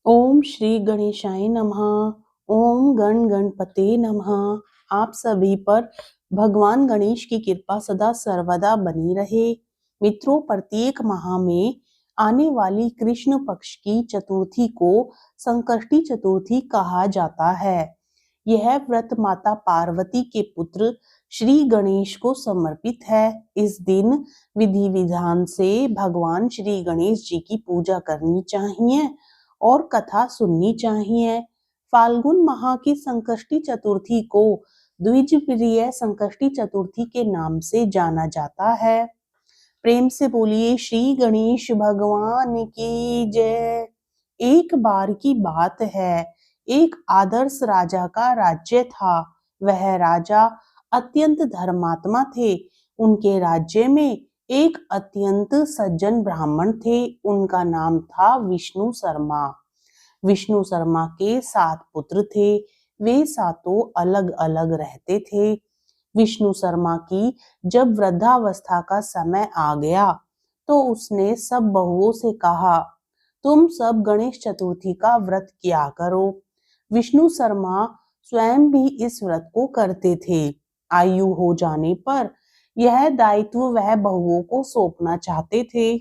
ओम श्री गणेशाय नमः। ओम गण गणपते नमः। आप सभी पर भगवान गणेश की कृपा सदा सर्वदा बनी रहे। मित्रों, प्रत्येक माह में आने वाली कृष्ण पक्ष की चतुर्थी को संकष्टी चतुर्थी कहा जाता है। यह व्रत माता पार्वती के पुत्र श्री गणेश को समर्पित है। इस दिन विधि विधान से भगवान श्री गणेश जी की पूजा करनी चाहिए और कथा सुननी चाहिए। फाल्गुन माह की संकष्टी चतुर्थी को द्विज प्रिय संकष्टी चतुर्थी के नाम से जाना जाता है। प्रेम से बोलिए श्री गणेश भगवान की जय। एक बार की बात है, एक आदर्श राजा का राज्य था। वह राजा अत्यंत धर्मात्मा थे। उनके राज्य में एक अत्यंत सज्जन ब्राह्मण थे। उनका नाम था विष्णु शर्मा। विष्णु शर्मा के 7 पुत्र थे। वे सातों अलग अलग रहते थे। विष्णु शर्मा की जब वृद्धावस्था का समय आ गया तो उसने सब बहुओं से कहा, तुम सब गणेश चतुर्थी का व्रत किया करो। विष्णु शर्मा स्वयं भी इस व्रत को करते थे। आयु हो जाने पर यह दायित्व वह बहुओं को सौंपना चाहते थे।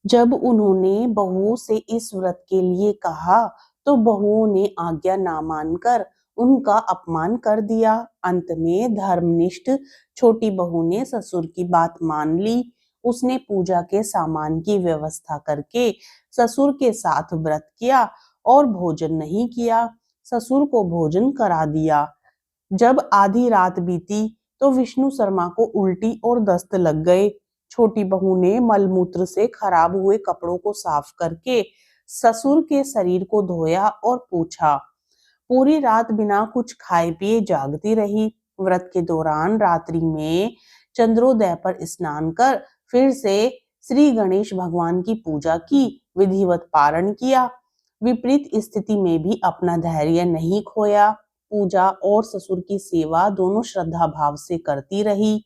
जब उन्होंने बहुओं से इस व्रत के लिए कहा तो बहुओं ने आज्ञा ना मानकर उनका अपमान कर दिया। अंत में धर्मनिष्ठ छोटी बहू ने ससुर की बात मान ली। उसने पूजा के सामान की व्यवस्था करके ससुर के साथ व्रत किया और भोजन नहीं किया। ससुर को भोजन करा दिया। जब आधी रात बीती तो विष्णु शर्मा को उल्टी और दस्त लग गए। छोटी बहू ने मलमूत्र से खराब हुए कपड़ों को साफ करके ससुर के शरीर को धोया और पूछा। पूरी रात बिना कुछ खाए पिए जागती रही। व्रत के दौरान रात्रि में चंद्रोदय पर स्नान कर फिर से श्री गणेश भगवान की पूजा की, विधिवत पारण किया। विपरीत स्थिति में भी अपना धैर्य नहीं खोया। पूजा और ससुर की सेवा दोनों श्रद्धा भाव से करती रही।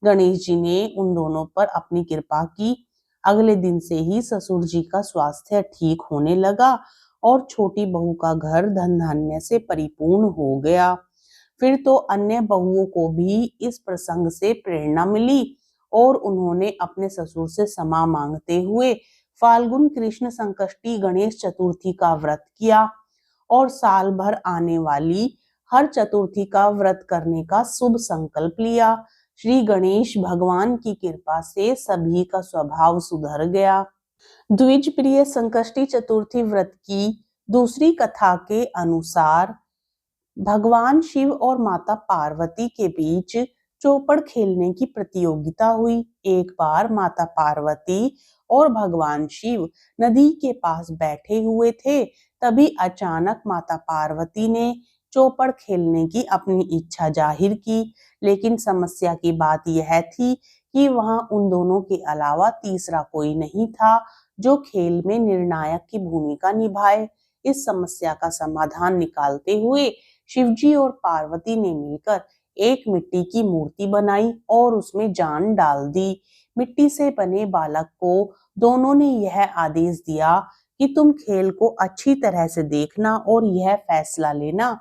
गणेश जी ने उन दोनों पर अपनी कृपा की। अगले दिन से ही ससुर जी का स्वास्थ्य ठीक होने लगा और छोटी बहू का घर धन धान्य से परिपूर्ण हो गया। फिर तो अन्य बहुओं को भी इस प्रसंग से प्रेरणा मिली और उन्होंने अपने ससुर से क्षमा मांगते हुए फाल्गुन कृष्ण संकष्टी गणेश चतुर्थी का व्रत किया और साल भर आने वाली हर चतुर्थी का व्रत करने का शुभ संकल्प लिया। श्री गणेश भगवान की कृपा से सभी का स्वभाव सुधर गया। द्विज प्रिय संकष्टी चतुर्थी व्रत की दूसरी कथा के अनुसार भगवान शिव और माता पार्वती के बीच चौपड़ खेलने की प्रतियोगिता हुई। एक बार माता पार्वती और भगवान शिव नदी के पास बैठे हुए थे। तभी अचानक माता पार्वती ने चौपड़ खेलने की अपनी इच्छा जाहिर की। लेकिन समस्या की बात यह थी कि वहां उन दोनों के अलावा तीसरा कोई नहीं था जो खेल में निर्णायक की भूमिका निभाए। इस समस्या का समाधान निकालते हुए शिवजी और पार्वती ने मिलकर एक मिट्टी की मूर्ति बनाई और उसमें जान डाल दी। मिट्टी से बने बालक को दोनों ने यह आदेश दिया कि तुम खेल को अच्छी तरह से देखना और यह फैसला लेना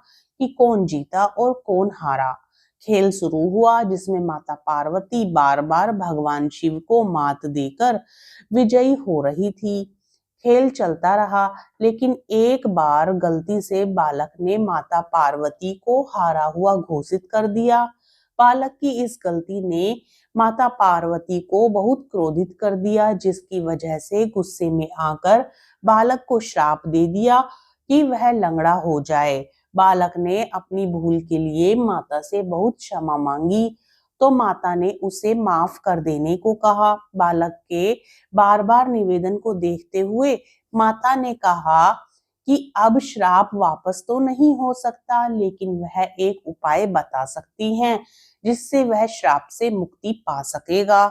कि कौन जीता और कौन हारा। खेल शुरू हुआ जिसमें माता पार्वती बार-बार भगवान शिव को मात देकर विजयी हो रही थी। खेल चलता रहा, लेकिन एक बार गलती से बालक ने माता पार्वती को हारा हुआ घोषित कर दिया। बालक की इस गलती ने माता पार्वती को बहुत क्रोधित कर दिया, जिसकी वजह से गुस्से में आकर बालक को श्राप दे दिया कि वह लंगड़ा हो जाए। बालक ने अपनी भूल के लिए माता से बहुत क्षमा मांगी तो माता ने उसे माफ कर देने को कहा। बालक के बार बार निवेदन को देखते हुए माता ने कहा कि अब श्राप वापस तो नहीं हो सकता, लेकिन वह एक उपाय बता सकती हैं जिससे वह श्राप से मुक्ति पा सकेगा।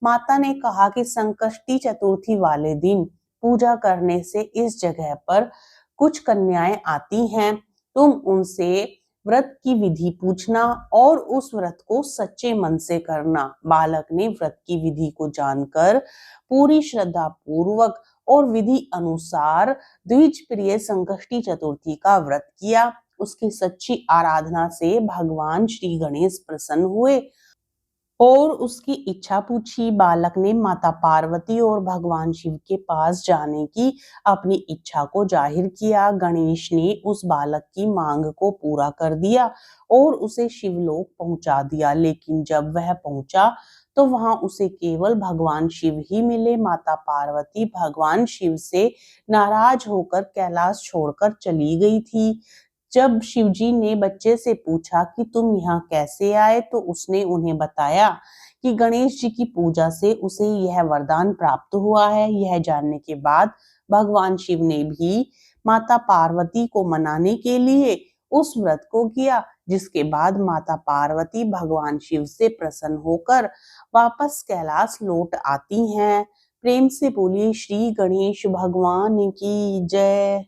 माता ने कहा कि संकष्टी चतुर्थी वाले दिन पूजा करने से इस जगह पर कुछ कन्याएं आती हैं। तुम उनसे व्रत की विधि पूछना और उस व्रत को सच्चे मन से करना। बालक ने व्रत की विधि को जानकर पूरी श्रद्धा पूर्वक और विधि अनुसार द्विज प्रिय संकष्टी चतुर्थी का व्रत किया। उसकी सच्ची आराधना से भगवान श्री गणेश प्रसन्न हुए और उसकी इच्छा पूछी। बालक ने माता पार्वती और भगवान शिव के पास जाने की अपनी इच्छा को जाहिर किया। गणेश ने उस बालक की मांग को पूरा कर दिया और उसे शिवलोक पहुंचा दिया। लेकिन जब वह पहुंचा तो वहां उसे केवल भगवान शिव ही मिले। माता पार्वती भगवान शिव से नाराज होकर कैलाश छोड़कर चली गई थी। जब शिवजी ने बच्चे से पूछा कि तुम यहाँ कैसे आए, तो उसने उन्हें बताया कि गणेश जी की पूजा से उसे यह वरदान प्राप्त हुआ है। यह जानने के बाद भगवान शिव ने भी माता पार्वती को मनाने के लिए उस व्रत को किया, जिसके बाद माता पार्वती भगवान शिव से प्रसन्न होकर वापस कैलाश लौट आती हैं। प्रेम से बोलिए श्री गणेश भगवान की जय।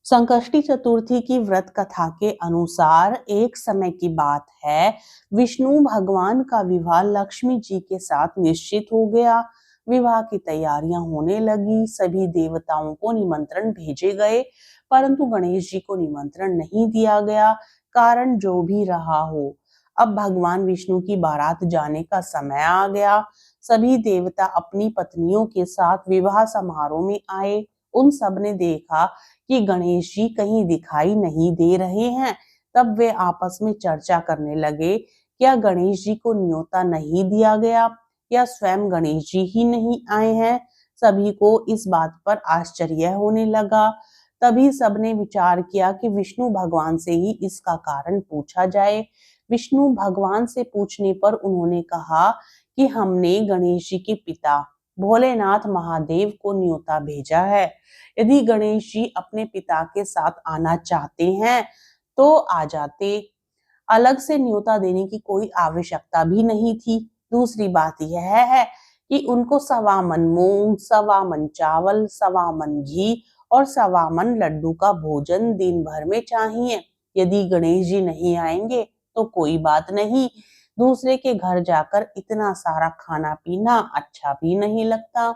संकष्टी चतुर्थी की व्रत कथा के अनुसार एक समय की बात है, विष्णु भगवान का विवाह लक्ष्मी जी के साथ निश्चित हो गया। विवाह की तैयारियां होने लगी। सभी देवताओं को निमंत्रण भेजे गए, परंतु गणेश जी को निमंत्रण नहीं दिया गया। कारण जो भी रहा हो, अब भगवान विष्णु की बारात जाने का समय आ गया। सभी देवता अपनी पत्नियों के साथ विवाह समारोह में आए। उन सब ने देखा कि गणेश जी कहीं दिखाई नहीं दे रहे हैं। तब वे आपस में चर्चा करने लगे, क्या गणेश जी को न्योता नहीं दिया गया या स्वयं गणेश जी ही नहीं आए हैं। सभी को इस बात पर आश्चर्य होने लगा। तभी सबने विचार किया कि विष्णु भगवान से ही इसका कारण पूछा जाए। विष्णु भगवान से पूछने पर उन्होंने कहा कि हमने गणेश जी के पिता भोलेनाथ महादेव को न्योता भेजा है। यदि गणेश जी अपने पिता के साथ आना चाहते हैं तो आ जाते। अलग से न्योता देने की कोई आवश्यकता भी नहीं थी। दूसरी बात यह है कि उनको 1.25 मन मूंग, 1.25 मन चावल, 1.25 मन घी और 1.25 मन लड्डू का भोजन दिन भर में चाहिए। यदि गणेश जी नहीं आएंगे तो कोई बात नहीं, दूसरे के घर जाकर इतना सारा खाना पीना अच्छा भी नहीं लगता।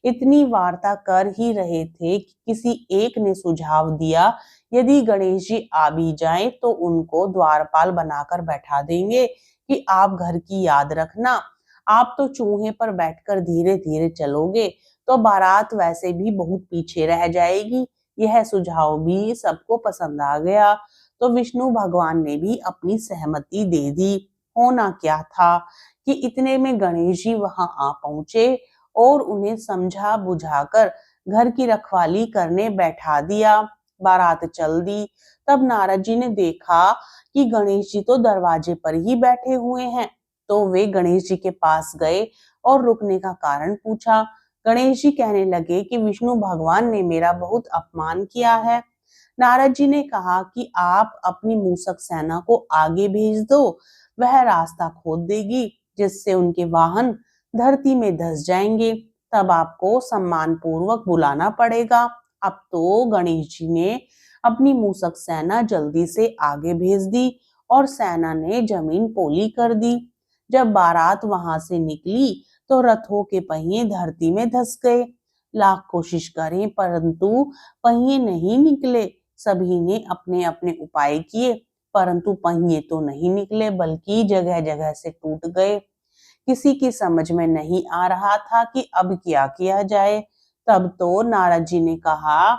इतनी वार्ता कर ही रहे थे कि किसी एक ने सुझाव दिया, यदि गणेश जी आ भी जाएं तो उनको द्वारपाल बनाकर बैठा देंगे कि आप घर की याद रखना। आप तो चूहे पर बैठकर धीरे धीरे चलोगे तो बारात वैसे भी बहुत पीछे रह जाएगी। यह सुझाव भी सबको पसंद आ गया तो विष्णु भगवान ने भी अपनी सहमति दे दी। होना क्या था कि इतने में गणेश जी वहां आ पहुंचे और उन्हें समझा बुझाकर घर की रखवाली करने बैठा दिया। बारात चल दी। तब नारद जी ने देखा कि गणेश जी तो दरवाजे पर ही बैठे हुए हैं, तो वे गणेश जी के पास गए और रुकने का कारण पूछा। गणेश जी कहने लगे कि विष्णु भगवान ने मेरा बहुत अपमान किया है। नारद जी ने कहा कि आप अपनी मूसक सेना को आगे भेज दो, वह रास्ता खोद देगी, जिससे उनके वाहन धरती में धंस जाएंगे। तब आपको सम्मान पूर्वक बुलाना पड़ेगा। अब तो गणेश जी ने अपनी मूसक सेना जल्दी से आगे भेज दी और सेना ने जमीन पोली कर दी। जब बारात वहां से निकली तो रथों के पहिए धरती में धंस गए। लाख कोशिश करें परंतु पहिए नहीं निकले। सभी ने अपने अपने उपाय किए, परंतु पहिए तो नहीं निकले, बल्कि जगह जगह से टूट गए। किसी की समझ में नहीं आ रहा था कि अब क्या किया जाए। तब तो नारद जी ने कहा,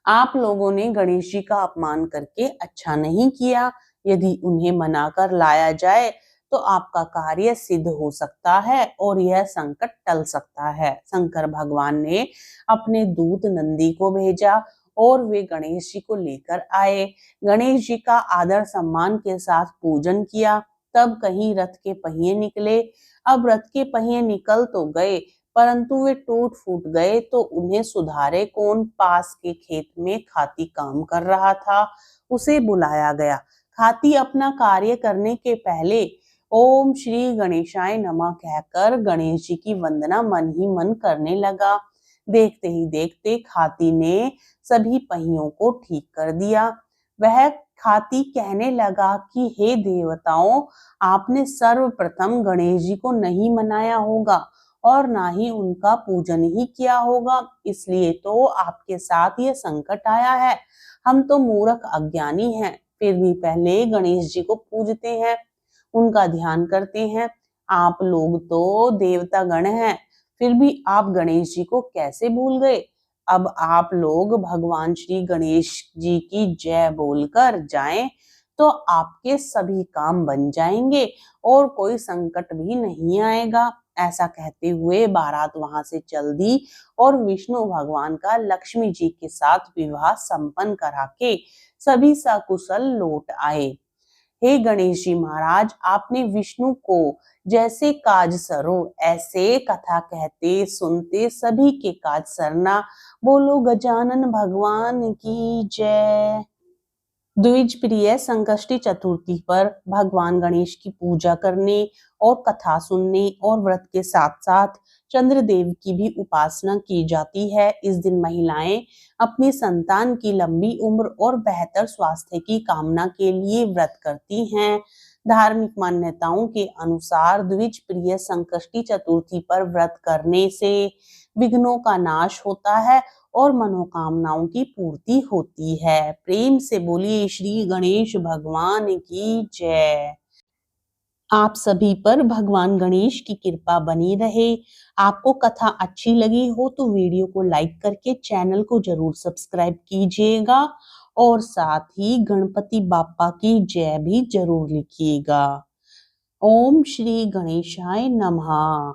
आप लोगों ने गणेश जी का अपमान करके अच्छा नहीं किया। यदि उन्हें मनाकर लाया जाए तो आपका कार्य सिद्ध हो सकता है और यह संकट टल सकता है। शंकर भगवान ने अपने दूत नंदी को भेजा और वे गणेश जी को लेकर आए। गणेश जी का आदर सम्मान के साथ पूजन किया। तब कहीं रथ के पहिए निकले। अब रथ के पहिए निकल तो गए, परंतु वे टूट फूट गए तो उन्हें सुधारे कौन। पास के खेत में खाती काम कर रहा था, उसे बुलाया गया। खाती अपना कार्य करने के पहले ओम श्री गणेशाय नमः कहकर गणेश जी की वंदना मन ही मन करने लगा। देखते ही देखते खाती ने सभी पहियों को ठीक कर दिया। वह खाती कहने लगा कि हे देवताओं, आपने सर्वप्रथम गणेश जी को नहीं मनाया होगा और ना ही उनका पूजन ही किया होगा, इसलिए तो आपके साथ ये संकट आया है। हम तो मूर्ख अज्ञानी हैं, फिर भी पहले गणेश जी को पूजते हैं, उनका ध्यान करते हैं। आप लोग तो देवता गण हैं, फिर भी आप गणेश जी को कैसे भूल गए? अब आप लोग भगवान श्री गणेश जी की जय बोलकर जाएं तो आपके सभी काम बन जाएंगे और कोई संकट भी नहीं आएगा। ऐसा कहते हुए बारात वहां से चल दी और विष्णु भगवान का लक्ष्मी जी के साथ विवाह संपन्न करा के सभी सकुशल लौट आए। हे गणेश जी महाराज, आपने विष्णु को जैसे काज सरो ऐसे कथा कहते सुनते सभी के काज सरना। बोलो गजानन भगवान की जय। द्विज प्रिय संकष्टी चतुर्थी पर भगवान गणेश की पूजा करने और कथा सुनने और व्रत के साथ साथ चंद्रदेव की भी उपासना की जाती है। इस दिन महिलाएं अपनी संतान की लंबी उम्र और बेहतर स्वास्थ्य की कामना के लिए व्रत करती हैं। धार्मिक मान्यताओं के अनुसार द्विज प्रिय संकष्टी चतुर्थी पर व्रत करने से विघ्नों का नाश होता है और मनोकामनाओं की पूर्ति होती है। प्रेम से बोलिए श्री गणेश भगवान की जय। आप सभी पर भगवान गणेश की कृपा बनी रहे। आपको कथा अच्छी लगी हो तो वीडियो को लाइक करके चैनल को जरूर सब्सक्राइब कीजिएगा और साथ ही गणपति बाप्पा की जय भी जरूर लिखिएगा। ओम श्री गणेशाय नमः।